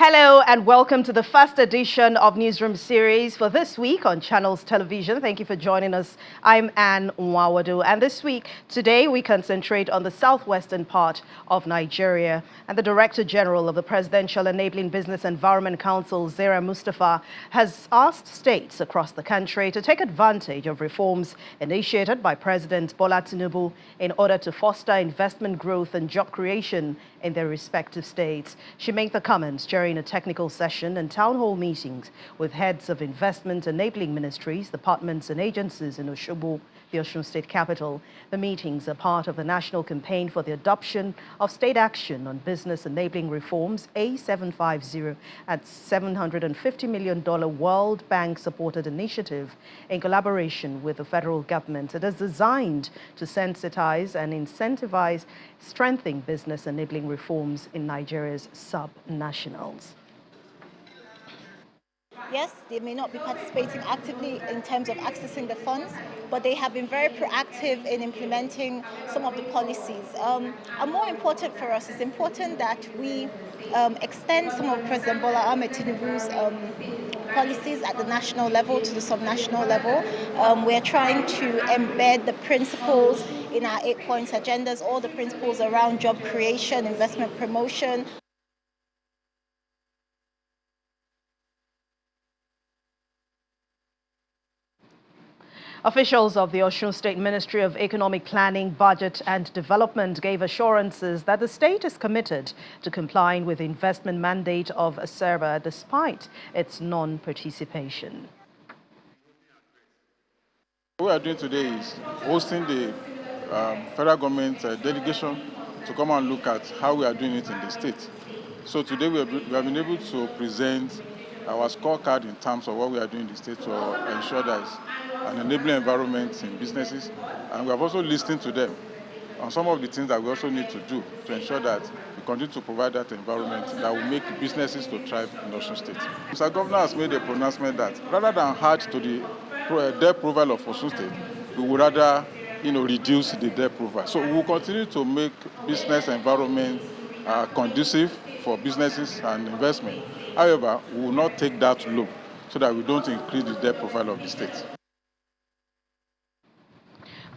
Hello and welcome to the first edition of Newsroom series for this week on Channels Television. Thank you for joining us. I'm Anne Nwawadu, and today we concentrate on the southwestern part of Nigeria. And the Director General of the Presidential Enabling Business Environment Council, Zara Mustafa, has asked states across the country to take advantage of reforms initiated by President Bola Tinubu in order to foster investment growth and job creation in their respective states. She made the comments during a technical session and town hall meetings with heads of investment enabling ministries, departments and agencies in Osogbo, the Osun State capital. The meetings are part of the national campaign for the adoption of state action on business enabling reforms A750 at $750 million World Bank supported initiative in collaboration with the federal government. It is designed to sensitize and incentivize strengthening business enabling reforms in Nigeria's sub-nationals. Yes, they may not be participating actively in terms of accessing the funds, but they have been very proactive in implementing some of the policies. And more important for us, it's important that we extend some of President Bola Ahmed Tinubu's policies at the national level to the subnational level. We're trying to embed the principles in our 8 points agendas, all the principles around job creation, investment promotion. Officials of the Osun State Ministry of Economic Planning, Budget and Development gave assurances that the state is committed to complying with the investment mandate of ASERBA despite its non-participation. What we are doing today is hosting the federal government delegation to come and look at how we are doing it in the state. So today we have been able to present our scorecard in terms of what we are doing in the state to ensure that an enabling environment in businesses, and we have also listened to them on some of the things that we also need to do to ensure that we continue to provide that environment that will make businesses to thrive in Osun State. Mr. Governor has made a pronouncement that rather than add to the debt profile of Osun State, we would rather reduce the debt profile. So we will continue to make business environment conducive for businesses and investment. However, we will not take that low so that we don't increase the debt profile of the state.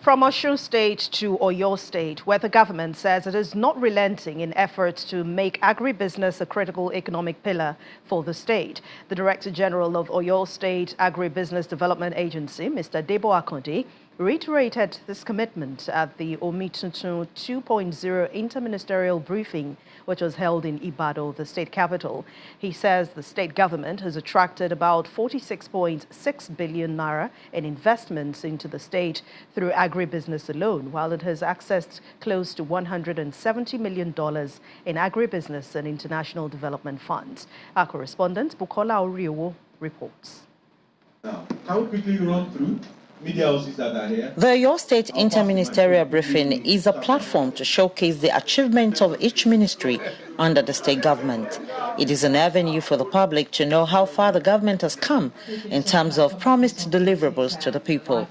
From Osun State to Oyo State, where the government says it is not relenting in efforts to make agribusiness a critical economic pillar for the state. The Director General of Oyo State Agribusiness Development Agency, Mr. Debo Akonde, reiterated this commitment at the Omituntun 2.0 interministerial briefing, which was held in Ibadan, the state capital. He says the state government has attracted about 46.6 billion naira in investments into the state through agribusiness alone, while it has accessed close to $170 million in agribusiness and international development funds. Our correspondent, Bukola Oriowo, reports. Now, can we quickly run through media houses that are here? The Oyo State Interministerial Briefing is a platform to showcase the achievements of each ministry under the state government. It is an avenue for the public to know how far the government has come in terms of promised deliverables to the people.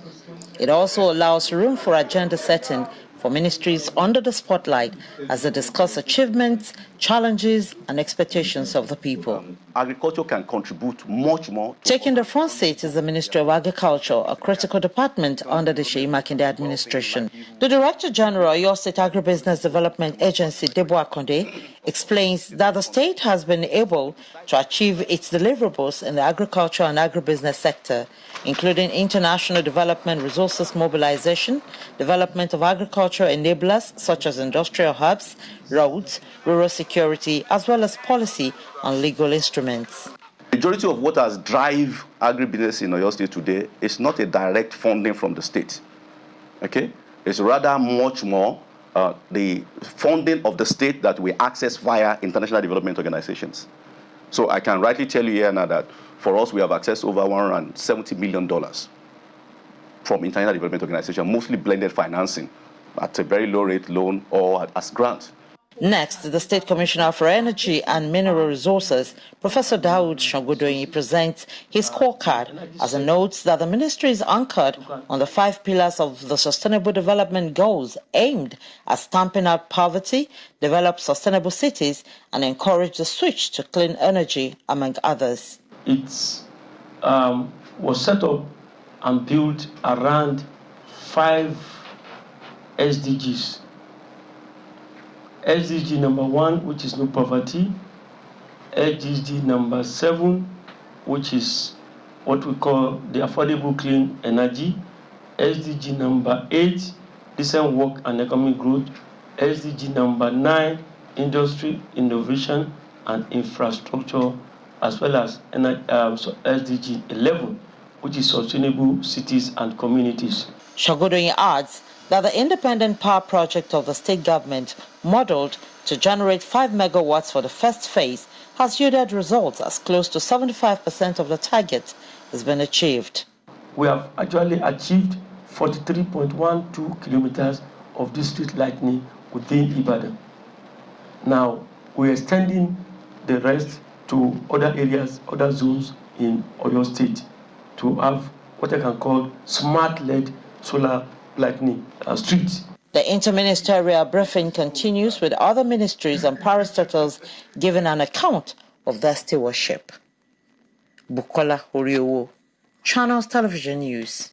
It also allows room for agenda setting for ministries under the spotlight as they discuss achievements, challenges and expectations of the people. Agriculture can contribute much more. Taking the front seat is the Ministry of Agriculture, a critical department under the Seyi Makinde administration. The Director General of Oyo State Agribusiness Development Agency, Debo Akonde, explains that the state has been able to achieve its deliverables in the agriculture and agribusiness sector, including international development resources mobilization, development of agriculture enablers such as industrial hubs, roads, rural security, as well as policy on legal instruments. The majority of what has driven agribusiness in Oyo State today is not a direct funding from the state. Okay? It's rather much more the funding of the state that we access via international development organizations. So I can rightly tell you here now that for us, we have accessed over $170 million from international development organizations, mostly blended financing at a very low rate loan or as grant. Next, the State Commissioner for Energy and Mineral Resources, Professor Daoud Shogodoyin, presents his scorecard as he notes that the ministry is anchored on the 5 pillars of the Sustainable Development Goals aimed at stamping out poverty, develop sustainable cities, and encourage the switch to clean energy, among others. It was set up and built around 5 SDGs. SDG number 1, which is no poverty. SDG number 7, which is what we call the affordable clean energy. SDG number 8, decent work and economic growth. SDG number 9, industry, innovation and infrastructure, as well as SDG 11, which is sustainable cities and communities. Shogodoyin adds that the independent power project of the state government, modeled to generate 5 megawatts for the first phase, has yielded results as close to 75% of the target has been achieved. We have actually achieved 43.12 kilometers of district lighting within Ibadan. Now, we're extending the rest to other areas, other zones in Oyo State to have what I can call smart LED solar lighting streets. The interministerial briefing continues with other ministries and parastatals giving an account of their stewardship. Bukola Oriowo, Channels Television News.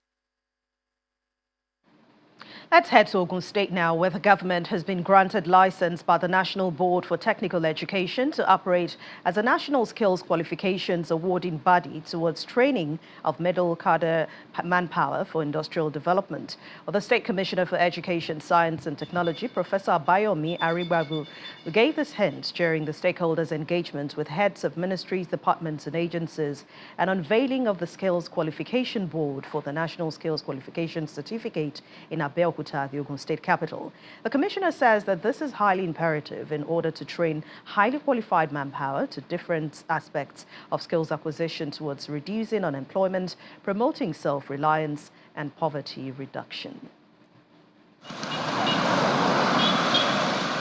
Let's head to Ogun State now, where the government has been granted license by the National Board for Technical Education to operate as a national skills qualifications awarding body towards training of middle cadre manpower for industrial development. Well, the State Commissioner for Education, Science and Technology, Professor Abayomi Arigbagu, gave this hint during the stakeholders' engagement with heads of ministries, departments and agencies, and unveiling of the Skills Qualification Board for the National Skills Qualification Certificate in Abeokuta, the Ogun State capital. The commissioner says that this is highly imperative in order to train highly qualified manpower to different aspects of skills acquisition towards reducing unemployment, promoting self-reliance and poverty reduction.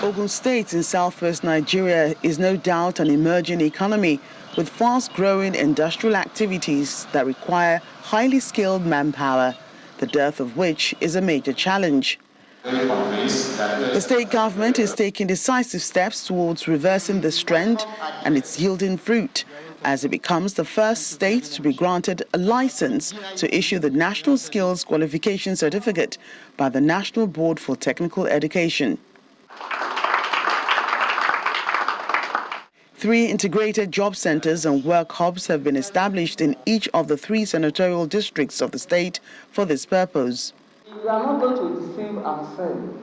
Ogun State in southwest Nigeria is no doubt an emerging economy with fast-growing industrial activities that require highly skilled manpower, the dearth of which is a major challenge. The state government is taking decisive steps towards reversing this trend, and it's yielding fruit as it becomes the first state to be granted a license to issue the National Skills Qualification Certificate by the National Board for Technical Education. 3 integrated job centers and work hubs have been established in each of the 3 senatorial districts of the state for this purpose. We are not going to deceive ourselves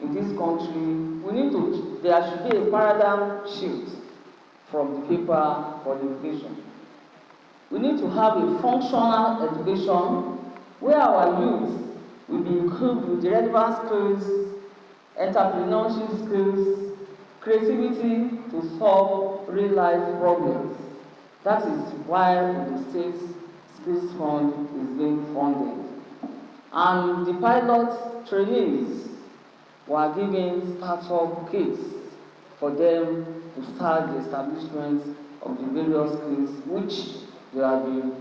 in this country. There should be a paradigm shift from the paper for education. We need to have a functional education where our youth will be equipped with the relevant skills, entrepreneurship skills, creativity to solve real-life problems. That is why the state's skills fund is being funded. And the pilot trainees were given startup kits for them to start the establishment of the various skills which they have been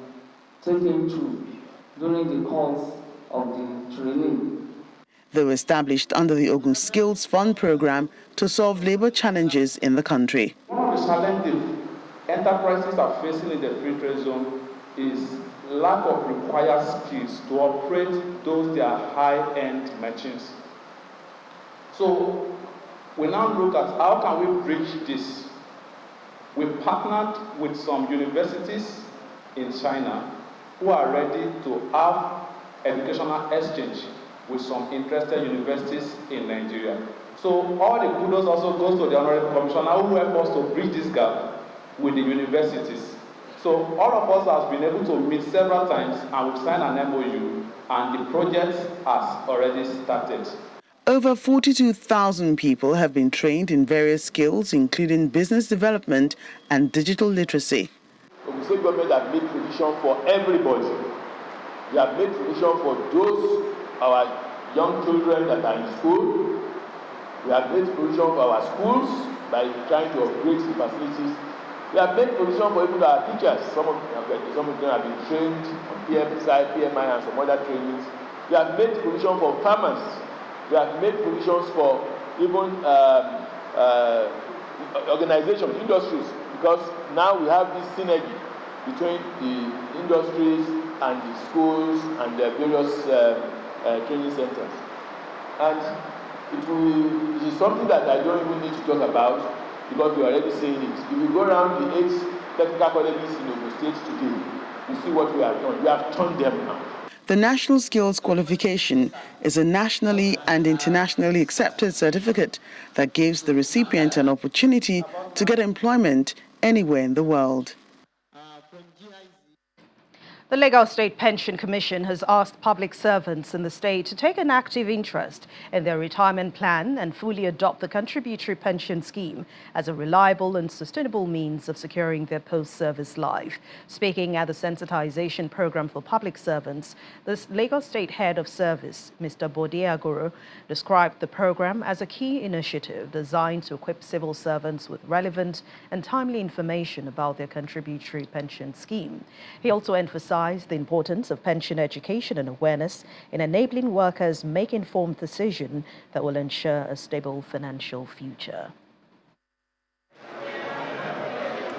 taken through during the course of the training. They were established under the Ogun Skills Fund program to solve labor challenges in the country. One of the challenges enterprises are facing in the free trade zone is lack of required skills to operate their high-end machines. So we now look at how can we bridge this. We partnered with some universities in China who are ready to have educational exchange with some interested universities in Nigeria. So all the kudos also goes to the Honorable Commissioner who helped us to bridge this gap with the universities. So all of us have been able to meet several times and we've signed an MOU and the project has already started. Over 42,000 people have been trained in various skills, including business development and digital literacy. The state government has made provision for everybody. We have made provision for those our young children that are in school. We We have made provision for our schools by trying to upgrade the facilities. We have made provision for even our teachers. Some of them have been trained on PMI, and some other trainings. We have made provision for farmers. We have made provisions for even organizations, industries, because now we have this synergy between the industries and the schools and the various training centers. And it is something that I don't even need to talk about because we are already saying it. If you go around the 8 technical colleges in Ogun State today, you see what we have done. We have turned them around. The National Skills Qualification is a nationally and internationally accepted certificate that gives the recipient an opportunity to get employment anywhere in the world. The Lagos State Pension Commission has asked public servants in the state to take an active interest in their retirement plan and fully adopt the contributory pension scheme as a reliable and sustainable means of securing their post-service life. Speaking at the sensitization program for public servants, the Lagos State Head of Service, Mr. Bode Akure, described the program as a key initiative designed to equip civil servants with relevant and timely information about their contributory pension scheme. He also emphasized the importance of pension education and awareness in enabling workers make informed decisions that will ensure a stable financial future.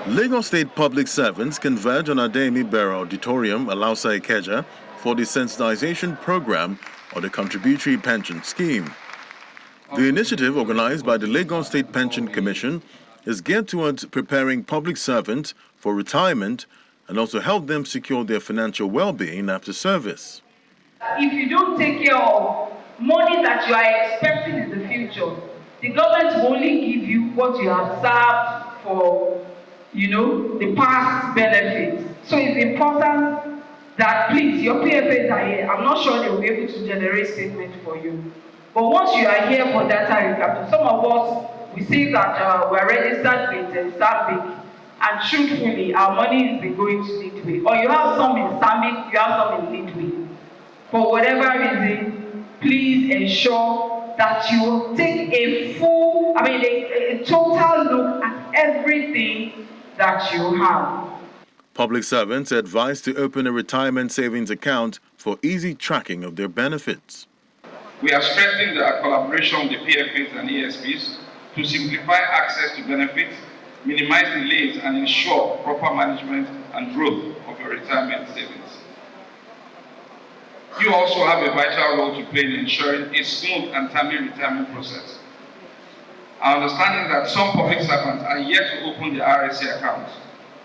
Lagos State public servants converge on Adeyemi Bera Auditorium, Alausa Ikeja, for the sensitization program on the contributory pension scheme. The initiative, organized by the Lagos State Pension Commission, is geared towards preparing public servants for retirement and also help them secure their financial well-being after service. If you don't take care of money that you are expecting in the future, the government will only give you what you have served for, the past benefits. So it's important that, please, your PFAs are here. I'm not sure they will be able to generate statement for you. But once you are here for data recapture, some of us, we see that we're registered with Stanbic. And truthfully, our money has been going to Leadway. Or you have some in Stanbic, you have some in Leadway. For whatever reason, please ensure that you take a total look at everything that you have. Public servants are advised to open a retirement savings account for easy tracking of their benefits. We have strengthened our collaboration with the PFAs and ESPs to simplify access to benefits, minimize delays, and ensure proper management and growth of your retirement savings. You also have a vital role to play in ensuring a smooth and timely retirement process. Our understanding that some public servants are yet to open their RSA accounts,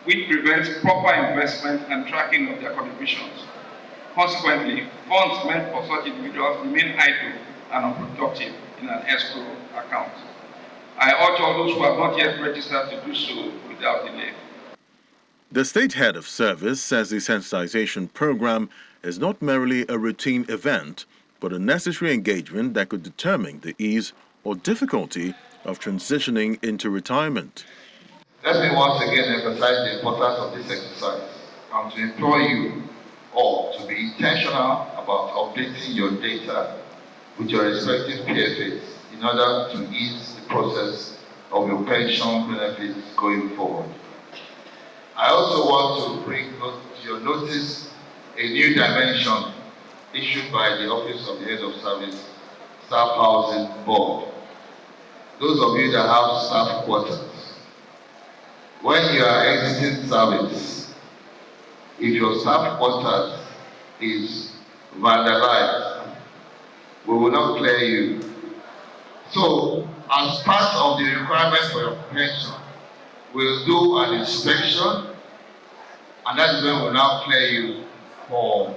which prevents proper investment and tracking of their contributions. Consequently, funds meant for such individuals remain idle and unproductive in an escrow account. I urge all those who have not yet registered to do so without delay. The State Head of Service says the sensitization program is not merely a routine event, but a necessary engagement that could determine the ease or difficulty of transitioning into retirement. Let me once again emphasize the importance of this exercise and to implore you all to be intentional about updating your data with your respective PFAs in order to ease the process of your pension benefits going forward. I also want to bring to your notice a new dimension issued by the Office of the Head of Service Staff Housing Board. Those of you that have staff quarters, when you are exiting service, if your staff quarters is vandalized, we will not clear you. So, as part of the requirement for your pension, we'll do an inspection, and that is when we'll now clear you for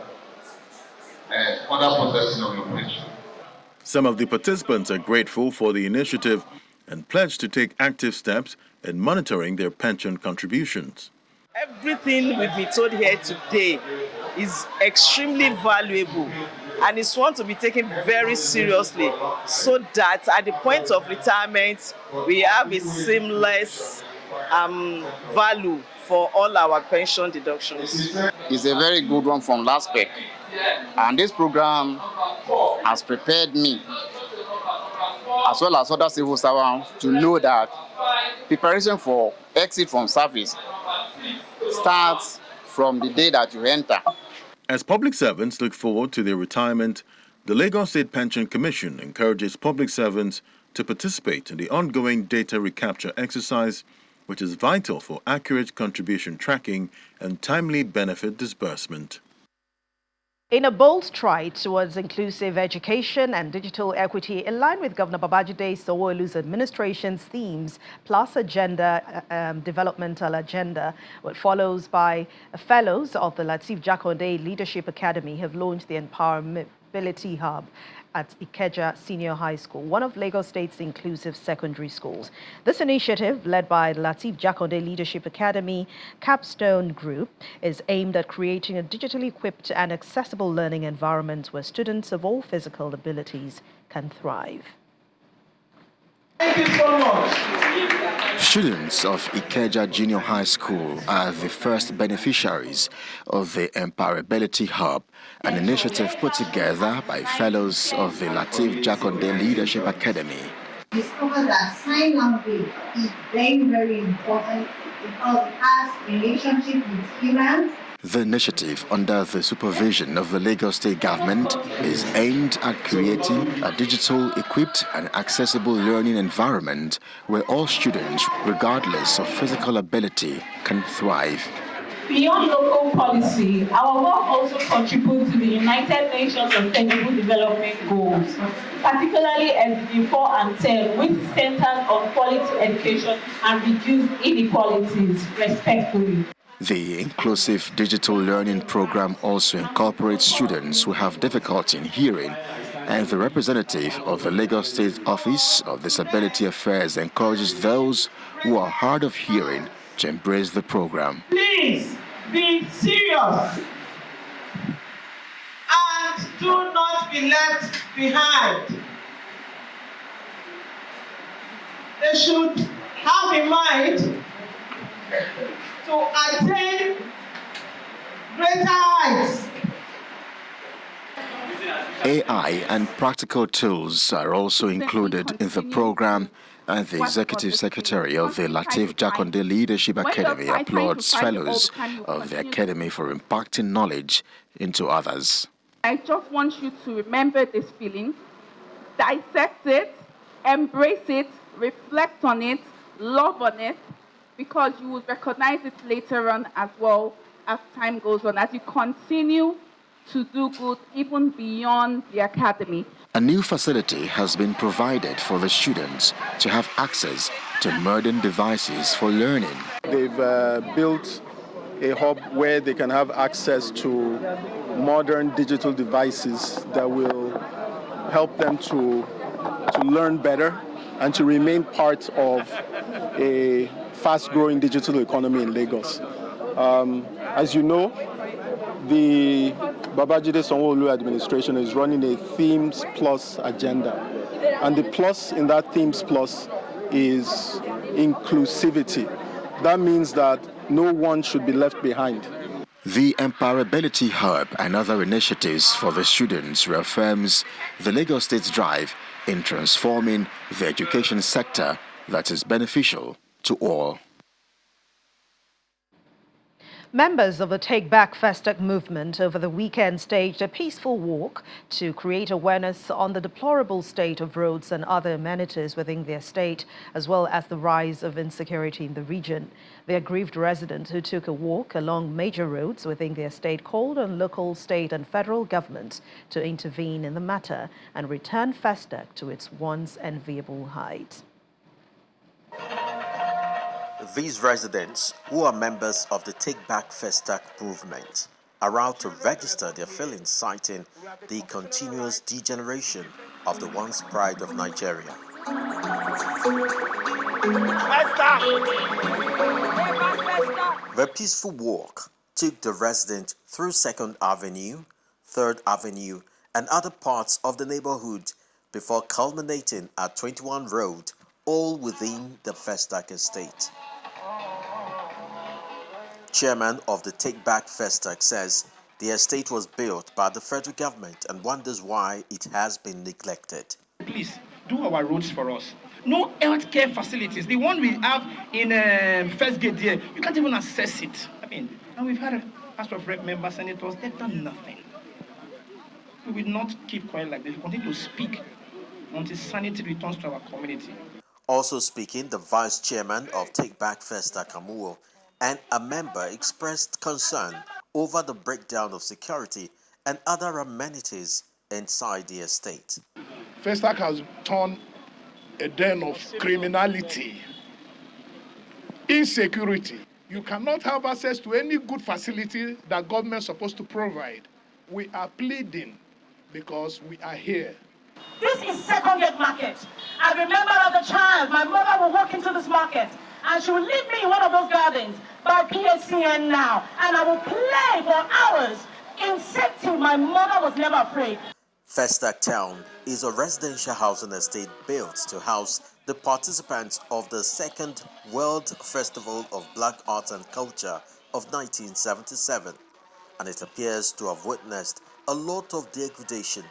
further processing of your pension. Some of the participants are grateful for the initiative and pledge to take active steps in monitoring their pension contributions. Everything we've been told here today is extremely valuable, and it's one to be taken very seriously so that at the point of retirement we have a seamless value for all our pension deductions. It's a very good one from LASPEC, and this program has prepared me as well as other civil servants to know that preparation for exit from service starts from the day that you enter. As public servants look forward to their retirement, the Lagos State Pension Commission encourages public servants to participate in the ongoing data recapture exercise, which is vital for accurate contribution tracking and timely benefit disbursement. In a bold stride towards inclusive education and digital equity, in line with Governor Babajide Sanwo-Olu's administration's themes plus developmental agenda, what follows by fellows of the Lateef Jakonde Leadership Academy have launched the Empowerability Hub at Ikeja Senior High School, one of Lagos State's inclusive secondary schools. This initiative, led by the Lateef Jakonde Leadership Academy Capstone Group, is aimed at creating a digitally equipped and accessible learning environment where students of all physical abilities can thrive. Thank you so much. Students of Ikeja Junior High School are the first beneficiaries of the Empowerability Hub, an initiative put together by fellows of the Lateef Jakonde Leadership Academy. Discovered that sign language is very, very important because it has relationship with humans. The initiative, under the supervision of the Lagos State government, is aimed at creating a digital-equipped and accessible learning environment where all students, regardless of physical ability, can thrive. Beyond local policy, our work also contributes to the United Nations Sustainable Development Goals, particularly SDG 4 and 10, which centers on quality education and reduce inequalities, respectfully. The inclusive digital learning program also incorporates students who have difficulty in hearing, and the representative of the Lagos State Office of Disability Affairs encourages those who are hard of hearing to embrace the program. Please be serious and do not be left behind. They should have in mind to attain greater heights. AI and practical tools are also included in the program, and the Executive Secretary of the Lateef Jakonde Leadership Academy applauds fellows of the Academy for impacting knowledge into others. I just want you to remember this feeling, dissect it, embrace it, reflect on it, love on it, because you will recognize it later on as well as time goes on, as you continue to do good even beyond the academy. A new facility has been provided for the students to have access to modern devices for learning. They've built a hub where they can have access to modern digital devices that will help them to learn better and to remain part of a fast-growing digital economy in Lagos. As you know, the Babajide Sanwo-Olu administration is running a Themes Plus agenda. And the plus in that Themes Plus is inclusivity. That means that no one should be left behind. The Empowerability Hub and other initiatives for the students reaffirms the Lagos State's drive in transforming the education sector that is beneficial to all. Members of the Take Back Festac movement over the weekend staged a peaceful walk to create awareness on the deplorable state of roads and other amenities within their state, as well as the rise of insecurity in the region. The aggrieved residents who took a walk along major roads within their state called on local, state and federal governments to intervene in the matter and return Festac to its once enviable height. These residents, who are members of the Take Back Festac movement, are out to register their feelings, citing the continuous degeneration of the once pride of Nigeria. The peaceful walk took the residents through 2nd Avenue, 3rd Avenue, and other parts of the neighborhood before culminating at 21 Road, all within the Festac estate. Chairman of the Take Back Festac says the estate was built by the federal government and wonders why it has been neglected. Please, do our roads for us. No healthcare facilities. The one we have in First Gate there, you can't even access it. I mean, and we've had House of Rep members, senators, they've done nothing. We will not keep quiet like this. We continue to speak until sanity returns to our community. Also speaking, the vice chairman of Take Back Festac and a member expressed concern over the breakdown of security and other amenities inside the estate. Festac has turned a den of criminality, insecurity. You cannot have access to any good facility that government is supposed to provide. We are pleading because we are here. This is second gate market. I remember as a child, my mother would walk into this market and she would leave me in one of those gardens by PSCN now, and I would play for hours in safety. My mother was never afraid. Festac Town is a residential housing estate built to house the participants of the Second World Festival of Black Arts and Culture of 1977, and it appears to have witnessed a lot of degradation.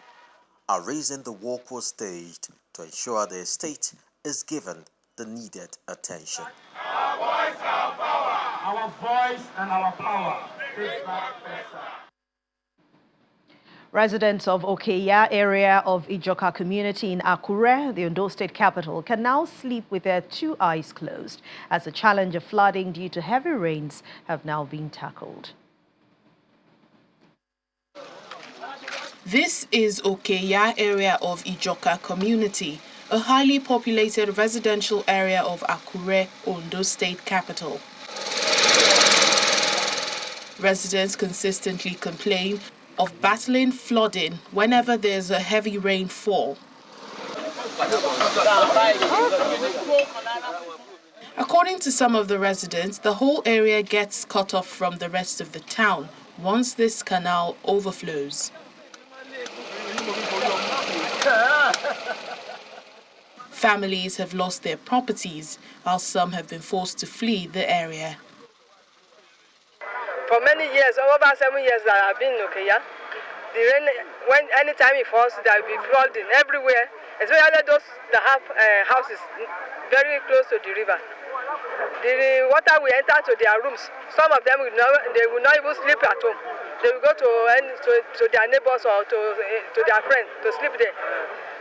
A reason the walk was staged to ensure the estate is given the needed attention. Our voice, our power. Our voice and our power. Residents of Okeya area of Ijoka community in Akure, the Ondo state capital, can now sleep with their two eyes closed as the challenge of flooding due to heavy rains have now been tackled. This is Okeya area of Ijoka community, a highly populated residential area of Akure, Ondo state capital. Residents consistently complain of battling flooding whenever there's a heavy rainfall. According to some of the residents, the whole area gets cut off from the rest of the town once this canal overflows. Families have lost their properties, while some have been forced to flee the area. For many years, over 7 years that I've been in Okeya, the rain, anytime it falls, there will be flooding everywhere, especially those that have houses very close to the river. The water will enter to their rooms. Some of them they will not even sleep at home. They will go to their neighbors or to their friends to sleep there.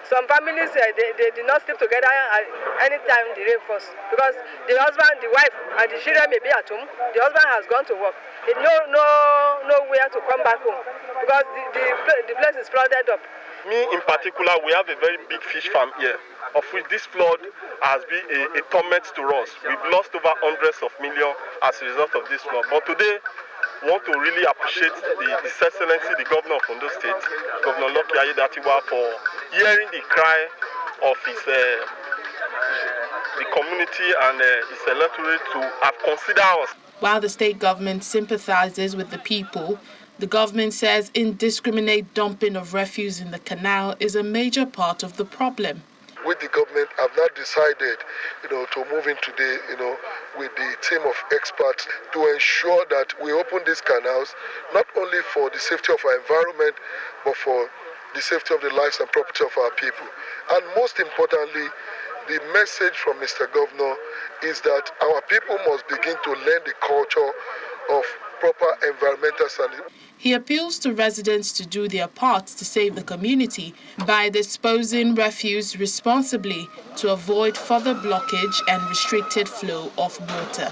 Some families, they did not sleep together anytime the rain falls because the husband, the wife, and the children may be at home. The husband has gone to work. He nowhere to come back home because the place is flooded up. Me in particular, we have a very big fish farm here, of which this flood has been a torment to us. We've lost over hundreds of millions as a result of this flood. But today, we want to really appreciate His Excellency, the Governor of Ondo State, Governor Lucky Ayedatiwa, for hearing the cry of the community and his electorate to have considered us. While the state government sympathizes with the people, the government says indiscriminate dumping of refuse in the canal is a major part of the problem. With the government, have not decided, to move in today, with the team of experts to ensure that we open these canals, not only for the safety of our environment, but for the safety of the lives and property of our people. And most importantly, the message from Mr. Governor is that our people must begin to learn the culture of proper environmental sanity. He appeals to residents to do their part to save the community by disposing refuse responsibly to avoid further blockage and restricted flow of water.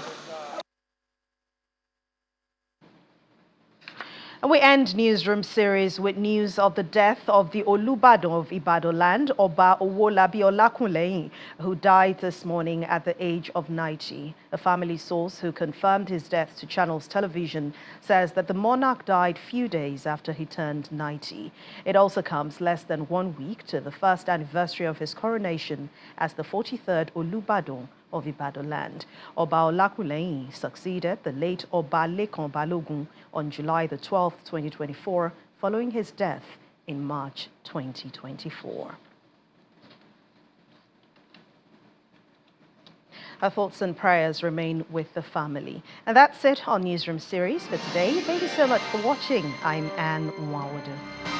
And we end Newsroom series with news of the death of the Olubadan of Ibadan land, Oba Owolabi Olakunleyin, who died this morning at the age of 90. A family source who confirmed his death to Channels Television says that the monarch died few days after he turned 90. It also comes less than 1 week to the first anniversary of his coronation as the 43rd Olubadan of Ibadan land. Oba Olakunleyin succeeded the late Oba Lekan Balogun on July the 12th, 2024, following his death in March 2024. Our thoughts and prayers remain with the family. And that's it on Newsroom series for today. Thank you so much for watching. I'm Anne Mwawadu.